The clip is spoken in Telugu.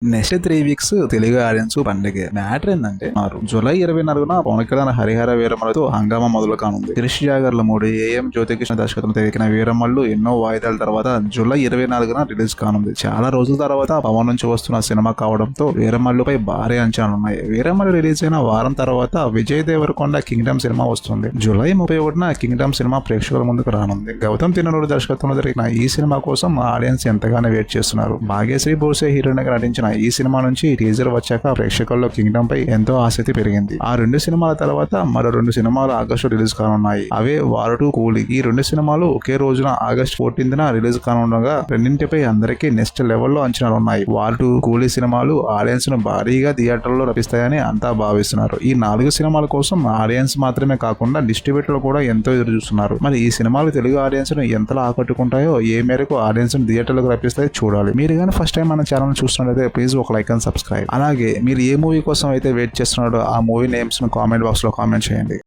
నెక్స్ట్ 3 వీక్స్ తెలుగు ఆడియన్స్ పండుగ. మ్యాటర్ ఏంటంటే జూలై 24న పవన్ కళ్యాణ్ హరిహర వీరమలతో హంగామా మొదలు కానుంది. క్రిష్ జాగర్ల మూడు ఏఎం జ్యోతికృష్ణ దర్శకత్వం తెగిన వీరమల్లు ఎన్నో వాయిదాల తర్వాత జూలై 24న రిలీజ్ కానుంది. చాలా రోజుల తర్వాత పవన్ నుంచి వస్తున్న సినిమా కావడంతో వీరమల్లుపై భారీ అంచనాలున్నాయి. వీరమల్లు రిలీజ్ అయిన వారం తర్వాత విజయ్ దేవరకొండ కింగ్డమ్ సినిమా వస్తుంది. జూలై 31న కింగ్డమ్ సినిమా ప్రేక్షకుల ముందుకు రానుంది. గౌతమ్ తిన్ననూరు దర్శకత్వంలో జరిగిన ఈ సినిమా కోసం ఆడియన్స్ ఎంతగానో వెయిట్ చేస్తున్నారు. భాగ్యశ్రీ బోసే హీరోయిన్ గా నటించిన ఈ సినిమా నుంచి టీజర్ వచ్చాక ప్రేక్షకుల్లో కింగ్డమ్ పై ఎంతో ఆసక్తి పెరిగింది. ఆ 2 సినిమాల తర్వాత మరో 2 సినిమాలు ఆగస్టు రిలీజ్ కానున్నాయి. అవే వార్ 2, కూలీ. ఈ 2 సినిమాలు ఒకే రోజున ఆగస్టు 14న రిలీజ్ కానుండగా రెండింటిపై అందరికీ నెక్స్ట్ లెవెల్లో అంచనాలు ఉన్నాయి. వార్ 2, కూలీ సినిమాలు ఆడియన్స్ ను భారీగా థియేటర్లో రప్పిస్తాయని అంతా భావిస్తున్నారు. ఈ 4 సినిమాల కోసం ఆడియన్స్ మాత్రమే కాకుండా డిస్ట్రిబ్యూటర్లు కూడా ఎంతో ఎదురు చూస్తున్నారు. మరి ఈ సినిమాలు తెలుగు ఆడియన్స్ ను ఎంతలా ఆకట్టుకుంటాయో, ఏ మేరకు ఆడియన్స్ ను థియేటర్లకు రప్పిస్తాయో చూడాలి. మీరు కానీ ఫస్ట్ టైం మన ఛానల్ చూస్తున్నట్లయితే ప్లీజ్ ఒక లైక్ అండ్ సబ్స్క్రైబ్. అలాగే మీరు ఏ మూవీ కోసం అయితే వెయిట్ చేస్తున్నారో ఆ మూవీ నేమ్స్ ను కామెంట్ బాక్స్ లో కామెంట్ చేయండి.